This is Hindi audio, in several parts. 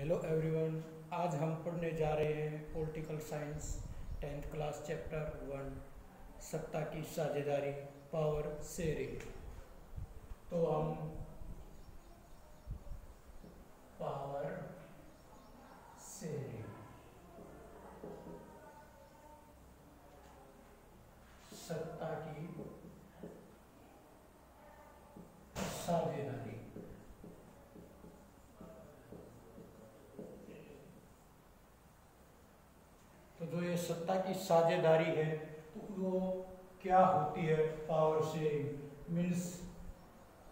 Hello everyone. आज हम पढ़ने जा रहे हैं political science 10th class chapter 1 सत्ता की साझेदारी पावर शेयरिंग। तो हम पावर शेयरिंग सत्ता की साझेदारी तो जो ये सत्ता की साझेदारी है तो वो क्या होती है। पावर शेयरिंग मीन्स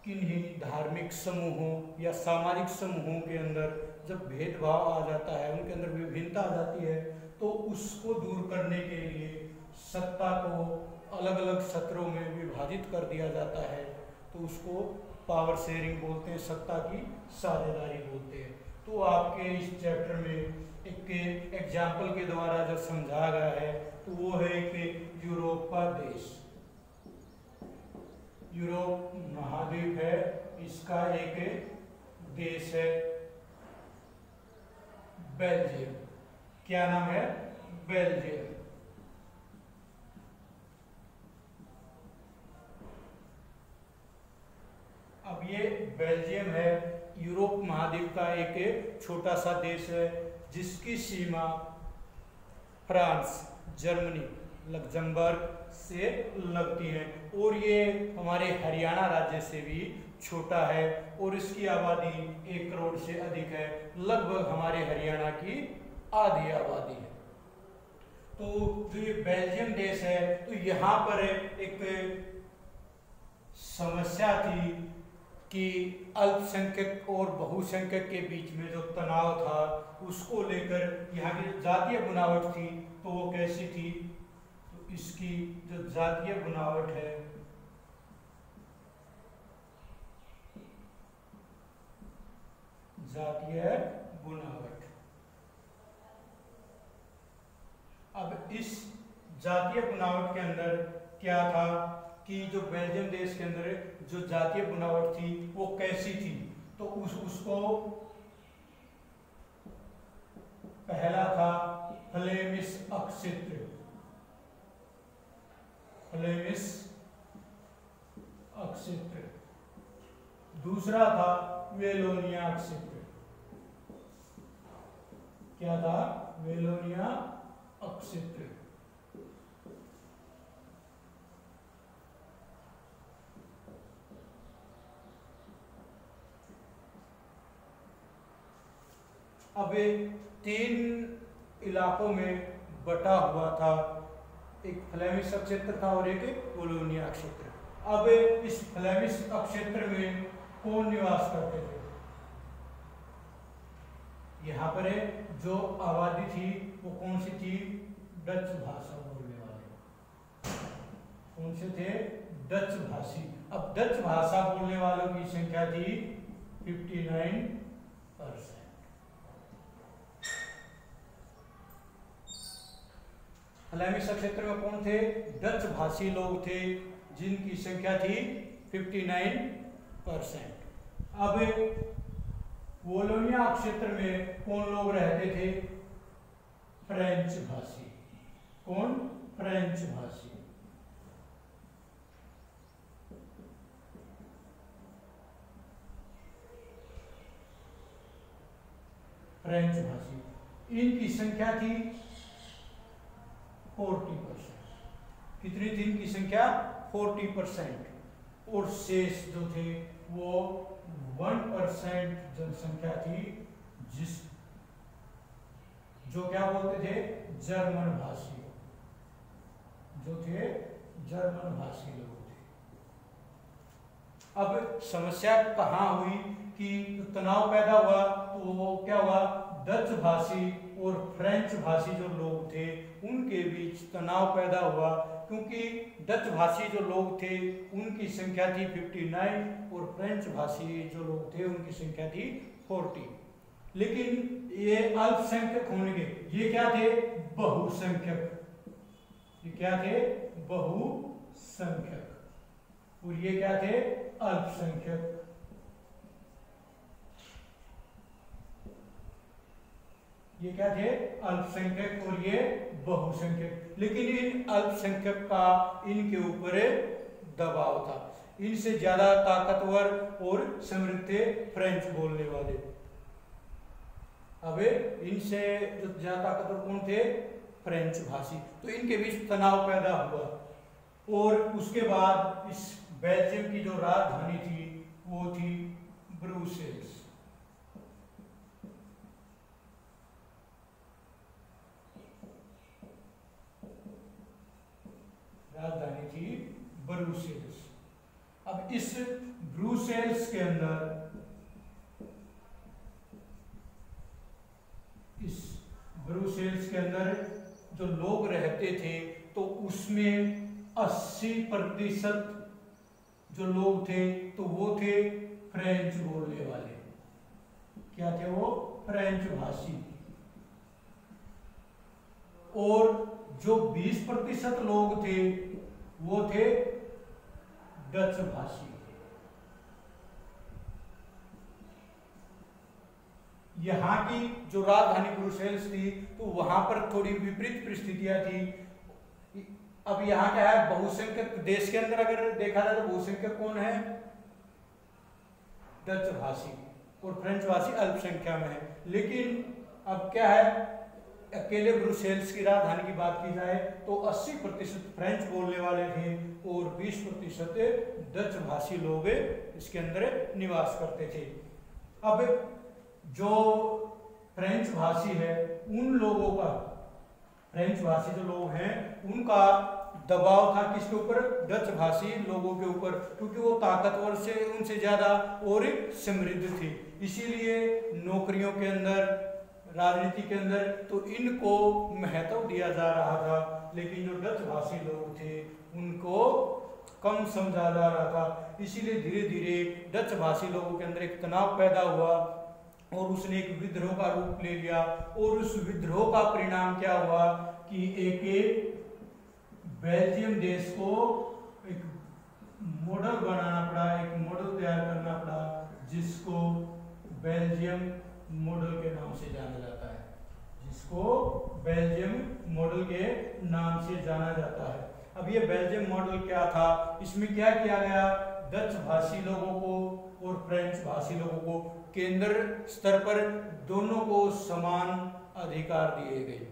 किन्हीं धार्मिक समूहों या सामाजिक समूहों के अंदर जब भेदभाव आ जाता है, उनके अंदर विभिन्नता आ जाती है, तो उसको दूर करने के लिए सत्ता को अलग अलग सत्रों में विभाजित कर दिया जाता है। तो उसको पावर शेयरिंग बोलते हैं, सत्ता की साझेदारी बोलते हैं। तो आपके इस चैप्टर में एक एग्जाम्पल के द्वारा जो समझाया गया है तो वो है एक यूरोप का देश, यूरोप महाद्वीप है, इसका एक देश है बेल्जियम। क्या नाम है? बेल्जियम। अब ये बेल्जियम है, यूरोप महाद्वीप का एक छोटा सा देश है जिसकी सीमा फ्रांस, जर्मनी, लग्जमबर्ग से लगती है और ये हमारे हरियाणा राज्य से भी छोटा है और इसकी आबादी 1 करोड़ से अधिक है, लगभग हमारे हरियाणा की आधी आबादी है। तो जो ये बेल्जियम देश है तो यहाँ पर एक समस्या थी कि अल्पसंख्यक और बहुसंख्यक के बीच में जो तनाव था उसको लेकर यहाँ की जातीय बनावट थी तो वो कैसी थी। तो इसकी जो जातीय बनावट है, जातीय बनावट, अब इस जातीय बनावट के अंदर क्या था कि जो बेल्जियम देश के अंदर जो जातीय बनावट थी वो कैसी थी। तो उसको पहला था फ्लेमिश अक्षेत्र, फ्लेमिश अक्षेत्र। दूसरा था वेलोनिया अक्षेत्र। क्या था? वेलोनिया अक्षेत्र। अब 3 इलाकों में बटा हुआ था, एक फ्लेमिश क्षेत्र था और एक वेलोनिया क्षेत्र। अब इस फ्लेमिश क्षेत्र में कौन निवास करते थे? यहाँ पर जो आबादी थी वो कौन सी थी? डच भाषा बोलने वाले। कौन से थे? डच भाषी। अब डच भाषा बोलने वालों की संख्या थी 59%। फ्लेमिश क्षेत्र में कौन थे? डच भाषी लोग थे जिनकी संख्या थी 59%। अब वोलोनिया क्षेत्र में कौन लोग रहते थे? फ्रेंच भाषी। कौन? फ्रेंच भाषी। फ्रेंच भाषी, इनकी संख्या थी 40%। कितनी थी इनकी संख्या? 40%। और शेष जो थे वो 1% जनसंख्या थी जो क्या बोलते थे? जर्मन भाषी, जो थे जर्मन भाषी लोग थे। अब समस्या कहाँ हुई कि तनाव पैदा हुआ तो वो क्या हुआ? डच भाषी और फ्रेंच भाषी जो लोग थे उनके बीच तनाव पैदा हुआ, क्योंकि डच भाषी जो लोग थे उनकी संख्या थी 59 और फ्रेंच भाषी जो लोग थे उनकी संख्या थी 40। लेकिन ये अल्पसंख्यक होने के, ये क्या थे? बहुसंख्यक। ये क्या थे? बहुसंख्यक। और ये क्या थे? अल्पसंख्यक। ये क्या थे? अल्पसंख्यक और ये बहुसंख्यक। लेकिन इन अल्पसंख्यक का इनके ऊपर दबाव था। इनसे ज्यादा ताकतवर और समृद्ध थे फ्रेंच बोलने वाले। अब इनसे जो ज्यादा ताकतवर कौन थे? फ्रेंच भाषी। तो इनके बीच तनाव पैदा हुआ और उसके बाद इस बेल्जियम की जो राजधानी थी वो थी ब्रुसेल्स। राजधानी थी ब्रुसेल्स। अब इस ब्रुसेल्स के अंदर, इस ब्रुसेल्स के अंदर जो लोग रहते थे तो उसमें 80% जो लोग थे तो वो थे फ्रेंच बोलने वाले। क्या थे वो? फ्रेंच भाषी। और जो 20% लोग थे वो थे डच भाषी। यहाँ की जो राजधानी ब्रुसेल्स थी तो वहां पर थोड़ी विपरीत परिस्थितियां थी। अब यहाँ क्या है? बहुसंख्यक देश के अंदर अगर देखा जाए तो बहुसंख्यक कौन है? डच भाषी, और फ्रेंच भाषी अल्पसंख्या में है। लेकिन अब क्या है? अकेले ब्रुसेल्स की राजधानी की बात की जाए तो 80% फ्रेंच बोलने वाले थे और 20% डच भाषी लोग इसके अंदर निवास करते थे। अब जो फ्रेंच भाषी है उन लोगों का, फ्रेंच भाषी जो लोग हैं उनका दबाव था किसके ऊपर? डच भाषी लोगों के ऊपर, क्योंकि वो ताकतवर से उनसे ज्यादा और समृद्ध थे। इसीलिए नौकरियों के अंदर, राजनीति के अंदर तो इनको महत्व दिया जा रहा था, लेकिन जो डच भाषी लोग थे उनको कम समझा जा रहा था। इसीलिए धीरे धीरे डच भाषी लोगों के अंदर एक तनाव पैदा हुआ और उसने एक विद्रोह का रूप ले लिया। और उस विद्रोह का परिणाम क्या हुआ कि एक बेल्जियम देश को एक मॉडल बनाना पड़ा, एक मॉडल तैयार करना पड़ा जिसको बेल्जियम मॉडल के नाम से जाना जाता है, जिसको बेल्जियम मॉडल के नाम से जाना जाता है। अब ये बेल्जियम मॉडल क्या था? इसमें क्या किया गया? डच भाषी लोगों को और फ्रेंच भाषी लोगों को केंद्र स्तर पर दोनों को समान अधिकार दिए गए,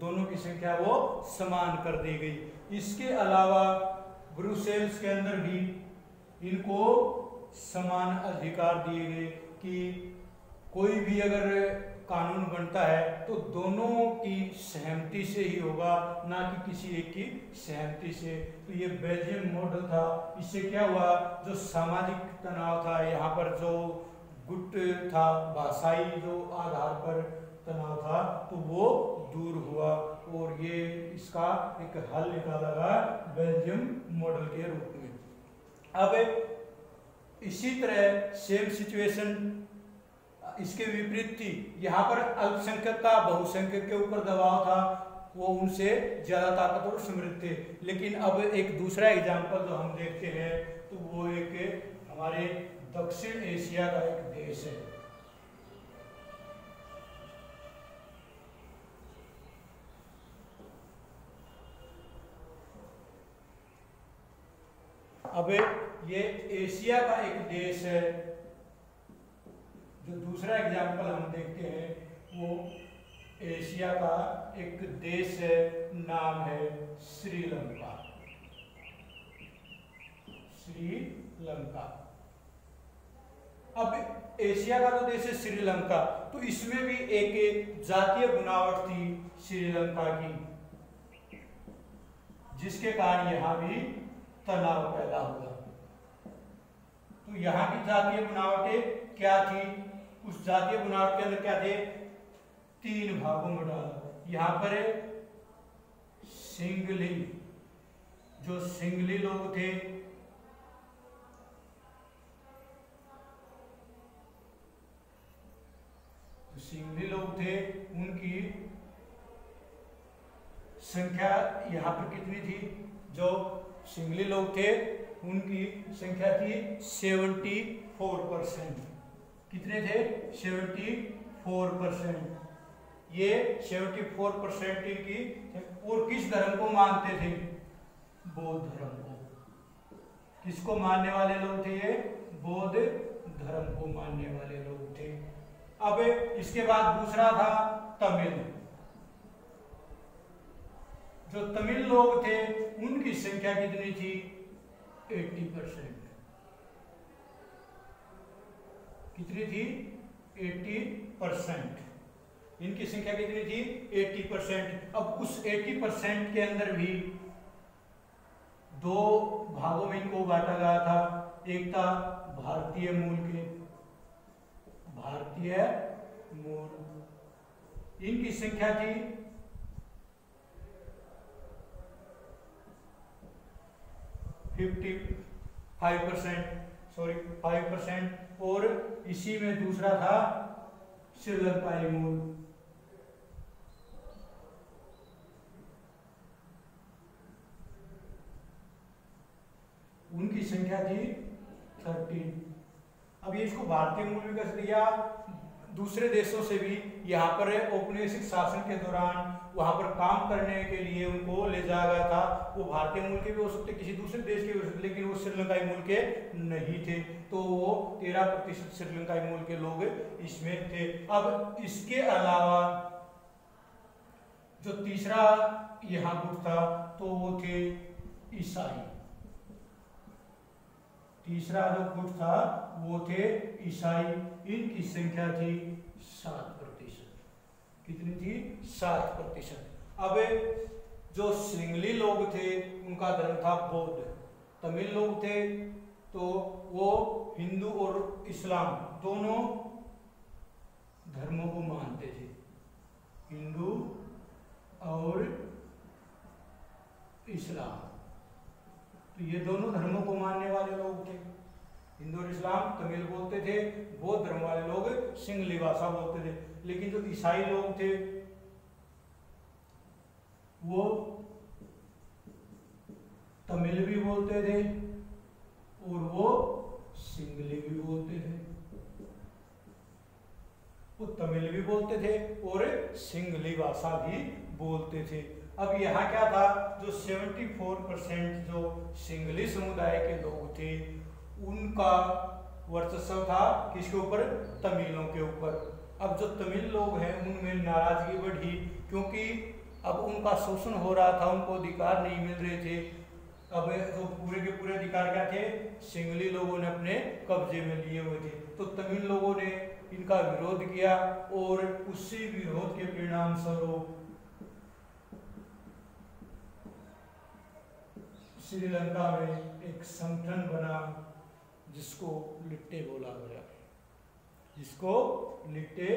दोनों की संख्या वो समान कर दी गई। इसके अलावा ब्रुसेल्स के अंदर भी इनको समान अधिकार दिए गए कि कोई भी अगर कानून बनता है तो दोनों की सहमति से ही होगा, ना कि किसी एक की सहमति से। तो ये बेल्जियम मॉडल था। इससे क्या हुआ? जो सामाजिक तनाव था, यहाँ पर जो गुट था, भाषाई जो आधार पर तनाव था, तो वो दूर हुआ और ये इसका एक हल निकाला गया बेल्जियम मॉडल के रूप में। अब इसी तरह सेम सिचुएशन इसके विपरीत थी। यहाँ पर अल्पसंख्यक का बहुसंख्यक के ऊपर दबाव था, वो उनसे ज्यादा ताकतवर समृद्ध थे। लेकिन अब एक दूसरा एग्जाम्पल जो हम देखते हैं तो वो एक हमारे दक्षिण एशिया का एक देश है। अब ये एशिया का एक देश है। जो दूसरा एग्जाम्पल हम देखते हैं वो एशिया का एक देश है, नाम है श्रीलंका। श्रीलंका। अब एशिया का जो देश है श्रीलंका, तो इसमें भी एक जातीय बनावट थी श्रीलंका की, जिसके कारण यहां भी तनाव पैदा हुआ। तो यहाँ की जातीय बनावटें क्या थी? उस जातीय बनावट के अंदर क्या थे? 3 भागों में डाला। यहाँ पर सिंगली, जो सिंगली लोग थे, सिंगली लोग थे, उनकी संख्या यहाँ पर कितनी थी? जो सिंगली लोग थे उनकी संख्या थी 74%। कितने थे? 74%। ये 74% की। और किस धर्म को मानते थे? बौद्ध धर्म को। किसको मानने वाले लोग थे ये? बौद्ध धर्म को मानने वाले लोग थे। अब इसके बाद दूसरा था तमिल। जो तमिल लोग थे उनकी संख्या कितनी थी? 80%। कितनी थी? 80%। इनकी संख्या कितनी थी? 80%। अब उस 80% के अंदर भी दो भागों में इनको बांटा गया था। एक था भारतीय मूल के, भारतीय मूल, इनकी संख्या थी 5%। और इसी में दूसरा था श्रीलंकाई मूल। उनकी संख्या थी 13। अब ये इसको भारतीय मूल भी कह दिया। दूसरे देशों से भी यहाँ पर औपनिवेशिक शासन के दौरान वहाँ पर काम करने के लिए उनको ले जाया गया था। वो भारतीय मूल के भी हो सकते, किसी दूसरे देश के भी हो सकते, लेकिन वो श्रीलंकाई मूल के नहीं थे। तो वो 13% श्रीलंकाई मूल के लोग इसमें थे। अब इसके अलावा जो तीसरा यहाँ गुट था तो वो थे ईसाई। तीसरा जो गुट था वो थे ईसाई। इनकी संख्या थी 7%। कितनी थी? 7%। अब जो सिंगली लोग थे उनका धर्म था बौद्ध। तमिल लोग थे तो वो हिंदू और इस्लाम दोनों धर्मों को मानते थे, हिंदू और इस्लाम। तो ये दोनों धर्मों को मानने वाले लोग थे, हिंदू और इस्लाम तमिल बोलते थे, बौद्ध धर्म वाले लोग सिंगली भाषा बोलते थे। लेकिन जो ईसाई लोग थे वो तमिल भी बोलते थे और वो सिंगली भी बोलते थे। वो तमिल भी बोलते थे और सिंगली भाषा भी बोलते थे। अब यहाँ क्या था? जो 74% जो सिंगली समुदाय के लोग थे उनका वर्चस्व था किसके ऊपर? तमिलों के ऊपर। अब जो तमिल लोग हैं उनमें नाराजगी बढ़ी, क्योंकि अब उनका शोषण हो रहा था, उनको अधिकार नहीं मिल रहे थे। अब तो पूरे के पूरे अधिकार क्या थे? सिंगली लोगों ने अपने कब्जे में लिए हुए थे। तो तमिल लोगों ने इनका विरोध किया और उसी विरोध के परिणाम स्वरूप श्रीलंका में एक संगठन बना जिसको लिट्टे बोला गया, जिसको लिट्टे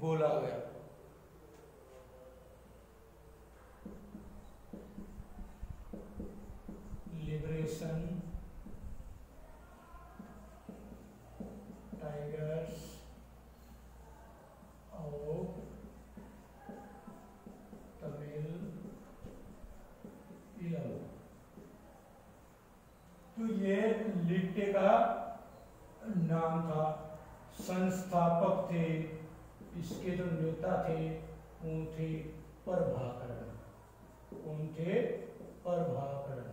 बोला गया। लिबरेशन टाइगर्स ऑफ तमिल इलम। तो ये लिट्टे का नाम था। संस्थापक थे, इसके जो नेता थे वो थे प्रभाकरण। कौन थे? प्रभाकरण।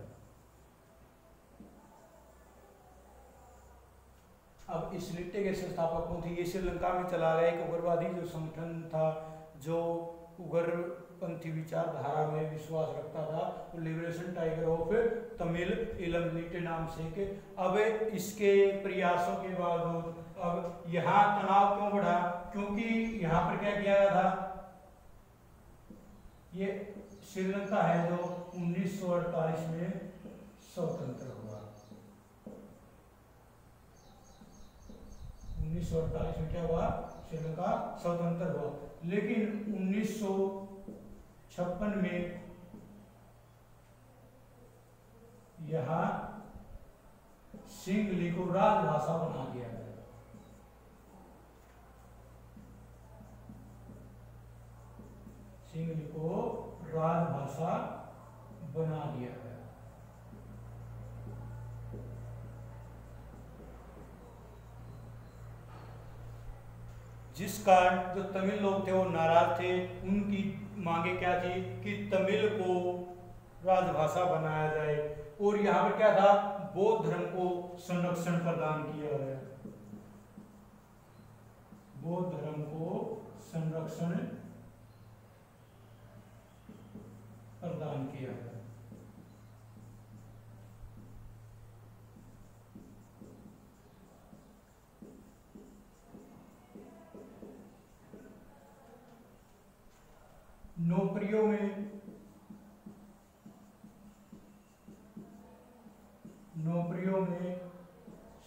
अब इस लिट्टे के संस्थापक कौन थे? ये श्रीलंका में चला गया एक उग्रवादी जो संगठन था जो उग्रपंथी विचारधारा में विश्वास रखता था, तो लिबरेशन टाइगर ऑफ तमिल इलम लिट्टे नाम से के। अब इसके प्रयासों के बावजूद अब यहाँ तनाव क्यों बढ़ा? क्योंकि यहाँ पर क्या किया गया था? ये श्रीलंका है जो 1948 में स्वतंत्र हुआ। 1948 में क्या हुआ? श्रीलंका स्वतंत्र हुआ। लेकिन 1956 में यहां सिंगली को राजभाषा बना दिया गया। सिंगली को राजभाषा बना दिया गया। जिस कारण जो तमिल लोग थे वो नाराज थे। उनकी मांगे क्या थी कि तमिल को राजभाषा बनाया जाए, और यहाँ पर क्या था, बौद्ध धर्म को संरक्षण प्रदान किया गया, बौद्ध धर्म को संरक्षण प्रदान किया गया। नौकरियों में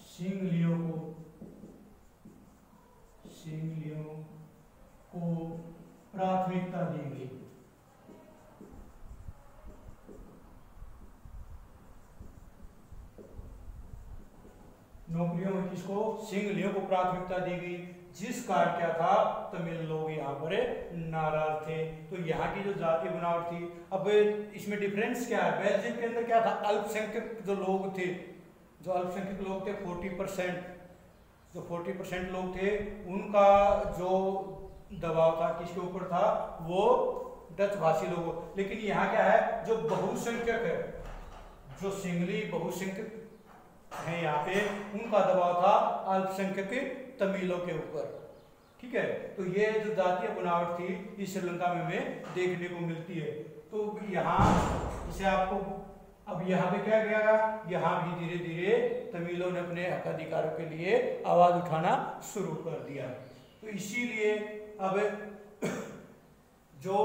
सिंगलियों को प्राथमिकता दी गई। नौकरियों में किसको, सिंगलियों को प्राथमिकता दी गई, जिस कारण क्या था, तमिल लोग यहाँ पर नाराज थे। तो यहाँ की जो जातीय बनावट थी, अब इसमें डिफरेंस क्या है, बेल्जियम के अंदर क्या था, अल्पसंख्यक जो लोग थे, जो अल्पसंख्यक लोग थे 40%, जो 40% लोग थे, उनका जो दबाव था किसके ऊपर था, वो डच भाषी लोग। लेकिन यहाँ क्या है, जो बहुसंख्यक है, जो सिंगली बहुसंख्यक है यहाँ पे, उनका दबाव था अल्पसंख्यक तमिलों के ऊपर। ठीक है, तो ये जो जातीय बनावट थी इस श्रीलंका में हमें देखने को मिलती है। तो यहाँ इसे आपको, अब यहाँ पे क्या गया, यहाँ भी धीरे धीरे तमिलों ने अपने हक अधिकारों के लिए आवाज उठाना शुरू कर दिया। तो इसीलिए अब जो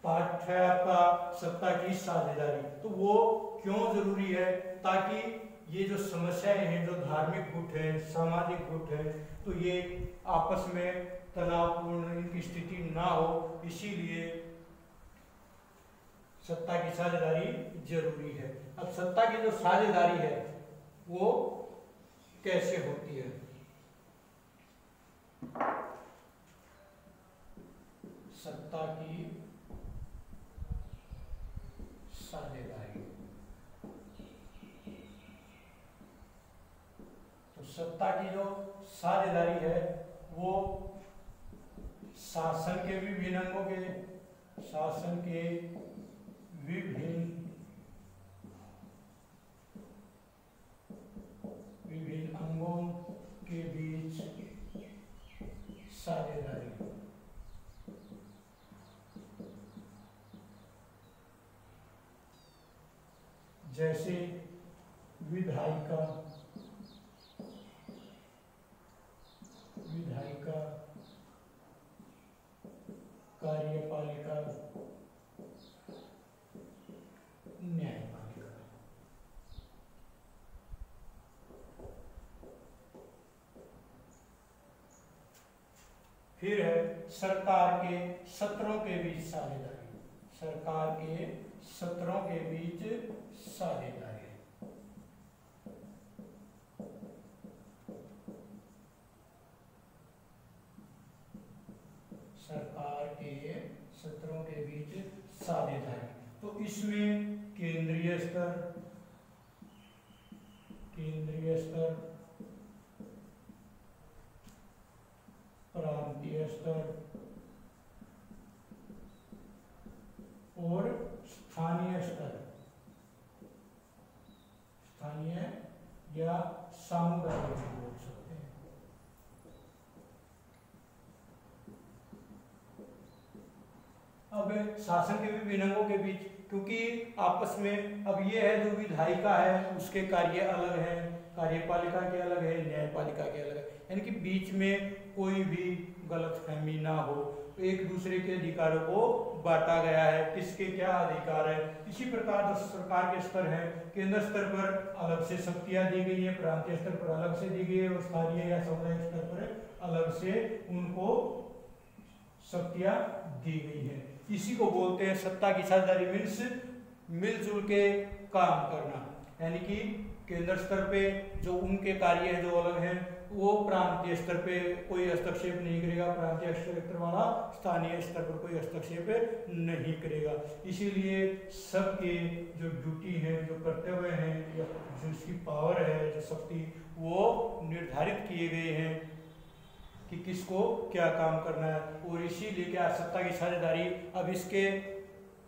पाठ है आपका सत्ता की साझेदारी, तो वो क्यों जरूरी है, ताकि ये जो समस्याएं हैं, जो धार्मिक गुट है, सामाजिक गुट है, तो ये आपस में तनावपूर्ण इनकी स्थिति ना हो, इसीलिए सत्ता की साझेदारी जरूरी है। अब सत्ता की जो साझेदारी है वो कैसे होती है, सत्ता की साझेदारी, तो सत्ता की जो साझेदारी है वो शासन के विभिन्न अंगों के, शासन के विभिन्न अंगों के बीच साझेदारी, जैसे विधायिका, कार्यपालिका, न्यायपालिका। फिर है सरकार के सत्रों के बीच साझेदारी, सरकार के सत्रों के बीच साझेदारी, सरकार के सत्रों के बीच साझेदारी। तो इसमें केंद्रीय स्तर, प्रांतीय स्तर और स्थानीय स्तर, स्थानीय या सामुदायिक बोल सकते हैं। अब शासन के विभिन्न अंगों के बीच, क्योंकि आपस में अब ये है, जो विधायिका है उसके कार्य अलग है, कार्यपालिका के अलग है, न्यायपालिका के अलग है, यानी कि बीच में कोई भी गलतफहमी ना हो, एक दूसरे के अधिकारों को बांटा गया है, किसके क्या अधिकार है। इसी प्रकार जो सरकार के स्तर है, केंद्र स्तर पर अलग से शक्तियां दी गई है, प्रांतीय स्तर पर अलग से दी गई है, और स्थानीय या सामुदायिक स्तर पर अलग से उनको शक्तियां दी गई है। इसी को बोलते हैं सत्ता की साझेदारी, मीन्स मिलजुल के काम करना, यानी कि केंद्र स्तर पे जो उनके कार्य है जो अलग हैं, वो प्रांतीय स्तर पे कोई हस्तक्षेप नहीं करेगा, प्रांतीय स्तर वाला स्थानीय स्तर पर कोई हस्तक्षेप नहीं करेगा। इसीलिए सबके जो ड्यूटी है, जो कर्तव्य हैं, या जो इसकी पावर है, जो शक्ति, वो निर्धारित किए गए हैं कि किसको क्या काम करना है, और इसीलिए क्या सत्ता की साझेदारी। अब इसके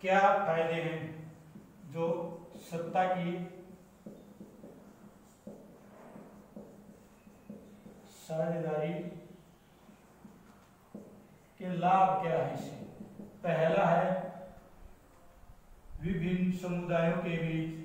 क्या फायदे हैं, जो सत्ता की साझेदारी के लाभ क्या है इससे। पहला है विभिन्न समुदायों के बीच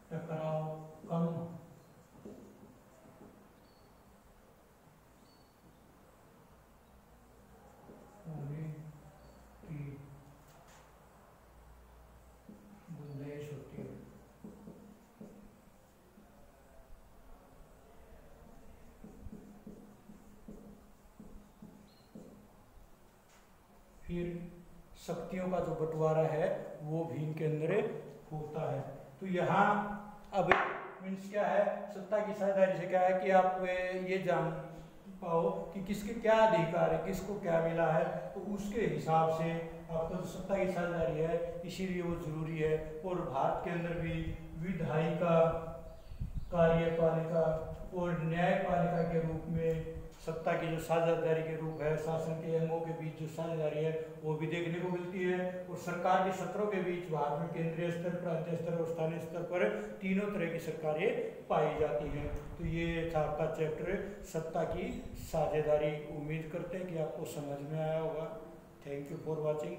टकराव कम होने की गुंजाइश होती है। फिर शक्तियों का जो बंटवारा है वो भी इनके अंदर होता है। तो यहाँ अब मीन्स क्या है, सत्ता की साझेदारी से क्या है कि आप ये जान पाओ कि किसके क्या अधिकार है, किसको क्या मिला है, तो उसके हिसाब से आपको जो सत्ता की साझेदारी है इसीलिए वो जरूरी है। और भारत के अंदर भी विधायिका, कार्यपालिका और न्यायपालिका के रूप में सत्ता की जो साझेदारी के रूप है, शासन के अंगों के बीच जो साझेदारी है वो भी देखने को मिलती है। और सरकार के सत्रों के बीच भारत में केंद्रीय स्तर, प्रांतीय स्तर और स्थानीय स्तर पर तीनों तरह की सरकारें पाई जाती हैं। तो ये था आपका चैप्टर सत्ता की साझेदारी। उम्मीद करते हैं कि आपको समझ में आया होगा। Thank you for watching.